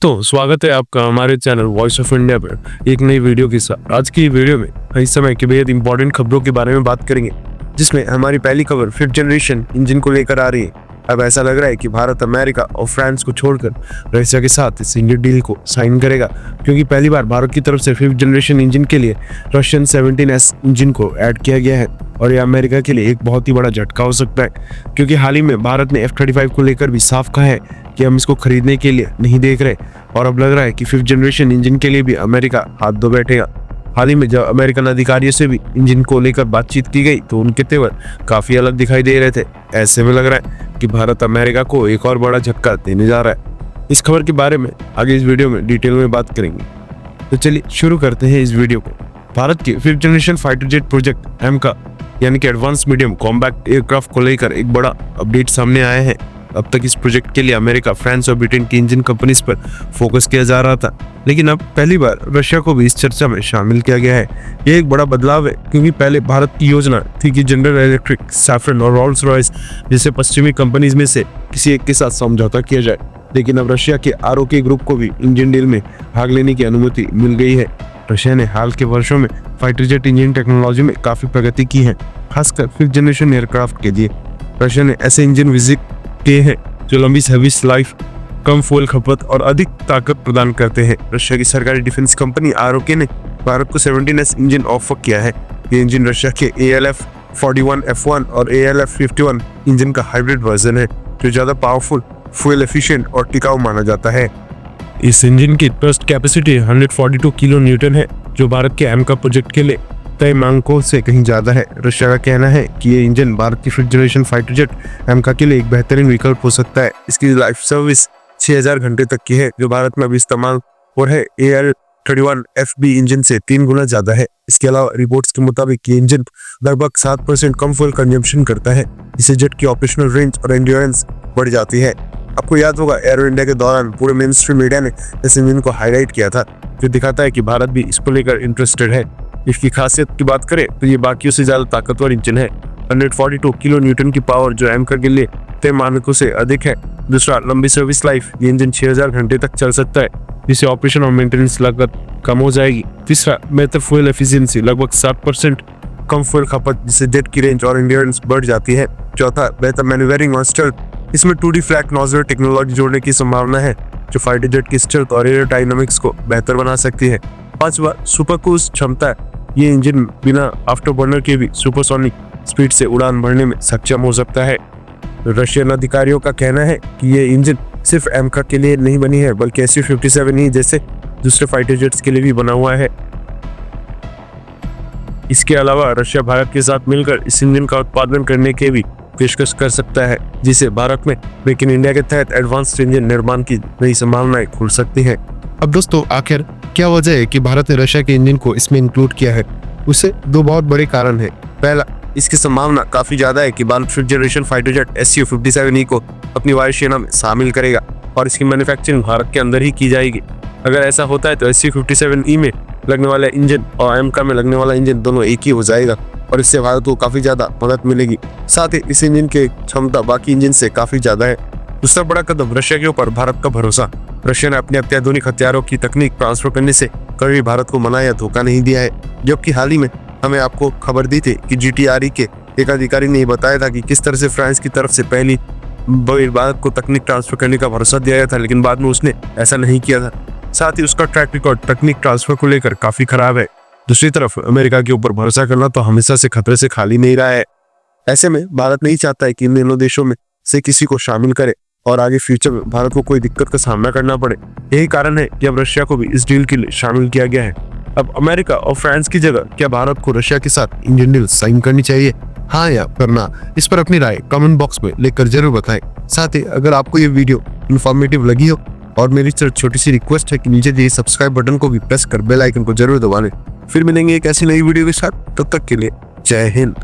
तो स्वागत है आपका हमारे चैनल वॉइस ऑफ इंडिया पर एक नई वीडियो के साथ। आज की वीडियो में इस समय की बेहद इंपॉर्टेंट खबरों के बारे में बात करेंगे, जिसमें हमारी पहली खबर 5th जनरेशन इंजन को लेकर आ रही है। अब ऐसा लग रहा है कि भारत अमेरिका और फ्रांस को छोड़कर रशिया के साथ इस इंजन डील को साइन करेगा, क्योंकि पहली बार भारत की तरफ से 5th जनरेशन इंजन के लिए रशियन 17S इंजन को ऐड किया गया है। और यह अमेरिका के लिए एक बहुत ही बड़ा झटका हो सकता है, क्योंकि हाल ही में भारत ने F-35 को लेकर भी साफ कहा है कि हम इसको खरीदने के लिए नहीं देख रहे, और अब लग रहा है कि 5th जनरेशन इंजन के लिए भी अमेरिका हाथ धो बैठेगा। हाल ही में जब अमेरिकन अधिकारियों से भी इंजन को लेकर बातचीत की गई तो उनके तेवर काफी अलग दिखाई दे रहे थे। ऐसे में लग रहा है कि भारत अमेरिका को एक और बड़ा झटका देने जा रहा है। इस खबर के बारे में आगे इस वीडियो में डिटेल में बात करेंगे, तो चलिए शुरू करते हैं इस वीडियो को। भारत के 5th generation fighter jet project AMCA यानी कि एडवांस मीडियम कॉम्बैक्ट एयरक्राफ्ट को लेकर एक बड़ा अपडेट सामने आया है। अब तक इस प्रोजेक्ट के लिए अमेरिका, फ्रांस और ब्रिटेन की इंजन कंपनीज पर फोकस किया जा रहा था, लेकिन अब पहली बार रशिया को भी इस चर्चा में शामिल किया गया है। यह एक बड़ा बदलाव है, क्योंकि पहले भारत की योजना थी कि जनरल इलेक्ट्रिक, सैफ्रन और रोल्स रॉयस जैसे पश्चिमी कंपनीज में से किसी एक के साथ समझौता किया जाए, लेकिन अब रशिया के ROK ग्रुप को भी इंजन डील में भाग लेने की अनुमति मिल गई है। रशिया ने हाल के वर्षों में फाइटर जेट इंजन टेक्नोलॉजी में काफी प्रगति की है, खासकर 5th जनरेशन एयरक्राफ्ट के लिए। रशिया ने ऐसे इंजन विकसित किए हैं जो लंबी सर्विस लाइफ, कम फ्यूल खपत और अधिक ताकत प्रदान करते हैं। रशिया की सरकारी डिफेंस कंपनी ROK ने भारत को 17S इंजन ऑफर किया है। ये इंजन रशिया के ALF 41F1 और ALF 51 इंजन का हाइब्रिड वर्जन है, जो ज्यादा पावरफुल, फ्यूल एफिशिएंट और टिकाऊ माना जाता है। इस इंजन की थ्रस्ट कैपेसिटी 142 किलो न्यूटन है, जो भारत के एमका प्रोजेक्ट के लिए तय मांगों से कहीं ज्यादा है। रशिया का कहना है कि ये इंजन भारत की 5th जनरेशन फाइटर जेट एमका के लिए एक बेहतरीन विकल्प हो सकता है। इसकी लाइफ सर्विस 6000 घंटे तक की है, जो भारत में अभी इस्तेमाल और है AL-31FB इंजन से 3 गुना ज्यादा है। इसके अलावा रिपोर्ट्स के मुताबिक ये इंजन लगभग 7% कम फ्यूल कंजम्पशन करता है, जिससे जेट की ऑपरेशनल रेंज और एंड्योरेंस बढ़ जाती है। आपको याद होगा, एरो इंडिया के दौरान पूरे मेन स्ट्रीम मीडिया ने इस इंजन को हाईलाइट किया था, जो दिखाता है कि भारत भी इसको लेकर इंटरेस्टेड है। इसकी खासियत की बात करें तो ये बाकियों से ज्यादा ताकतवर इंजन है। 142 किलो न्यूटन की पावर, जो एमका के लिए तय मानकों से अधिक है। दूसरा, लंबी सर्विस लाइफ, ये इंजन 6000 घंटे तक चल सकता है, जिससे ऑपरेशन और मेंटेनेंस लागत कम हो जाएगी। तीसरा, बेहतर फ्यूल एफिशिएंसी, लगभग 7% कम फ्यूल खपत, जिससे जेट की रेंज और एंड्योरेंस बढ़ जाती है। चौथा, बेहतर मैन्यूवरिंग और स्टेल्थ, इसमें 2D फ्लैट नोजल टेक्नोलॉजी जोड़ने की संभावना है, जो फाइटर जेट की स्टेल्थ और एरोडायनामिक्स को बेहतर बना सकती है। पांचवा, सुपर क्रूज क्षमता, ये इंजन बिना आफ्टर बर्नर के भी सुपरसोनिक स्पीड से उड़ान भरने में सक्षम हो सकता है। रशियन अधिकारियों का कहना है कि ये इंजन सिर्फ एमका के लिए नहीं बनी है, बल्कि Su-57E जैसे दूसरे फाइटर जेट्स के लिए भी बना हुआ है। इसके अलावा रशिया भारत के साथ मिलकर इस इंजन का उत्पादन करने के भी पेशकश कर सकता है, जिसे भारत में मेक इन इंडिया के तहत एडवांस्ड इंजन निर्माण की नई संभावनाएं खुल सकती हैं। अब दोस्तों, आखिर क्या वजह है कि भारत ने रशिया के इंजन को इसमें इंक्लूड किया है? उसे 2 बहुत बड़े कारण हैं। पहला, इसकी संभावना काफी ज्यादा है कि Bharat 5th generation fighter jet Su-57E को अपनी वायुसेना में शामिल करेगा, और इसकी मैन्युफैक्चरिंग भारत के अंदर ही की जाएगी। अगर ऐसा होता है तो Su-57E में लगने वाला इंजन और एमका में लगने वाला इंजन दोनों एक ही हो जाएगा, और इससे भारत को काफी ज्यादा मदद मिलेगी। साथ ही इस इंजन की क्षमता बाकी इंजन से काफी ज्यादा है। दूसरा बड़ा कदम, रशिया के ऊपर भारत का भरोसा। रशिया ने अपने अत्याधुनिक हथियारों की तकनीक ट्रांसफर करने से कभी भारत को मना या धोखा नहीं दिया है, जबकि हाल ही में हमें आपको खबर दी थी कि GTRE के एक अधिकारी ने बताया था कि किस तरह से फ्रांस की तरफ से पहली भारत को तकनीक ट्रांसफर करने का भरोसा दिया गया था, लेकिन बाद में उसने ऐसा नहीं किया था। साथ ही उसका ट्रैक रिकॉर्ड तकनीक ट्रांसफर को लेकर काफी खराब है। दूसरी तरफ अमेरिका के ऊपर भरोसा करना तो हमेशा से खतरे से खाली नहीं रहा है। ऐसे में भारत नहीं चाहता है कि इन दोनों देशों में से किसी को शामिल करे और आगे फ्यूचर में भारत को कोई दिक्कत का सामना करना पड़े। यही कारण है कि अब रशिया को भी इस डील के लिए शामिल किया गया है। अब अमेरिका और फ्रांस की जगह क्या भारत को रशिया के साथ इंजन डील साइन करनी चाहिए? हाँ या करना, इस पर अपनी राय कमेंट बॉक्स में लिखकर जरूर बताएं। साथ ही अगर आपको ये वीडियो इन्फॉर्मेटिव लगी हो, और मेरी छोटी सी रिक्वेस्ट है कि नीचे दिए सब्सक्राइब बटन को भी प्रेस कर बेल आइकन को जरूर दबा लें। फिर मिलेंगे एक ऐसी नई वीडियो के साथ, तब तक के लिए जय हिंद।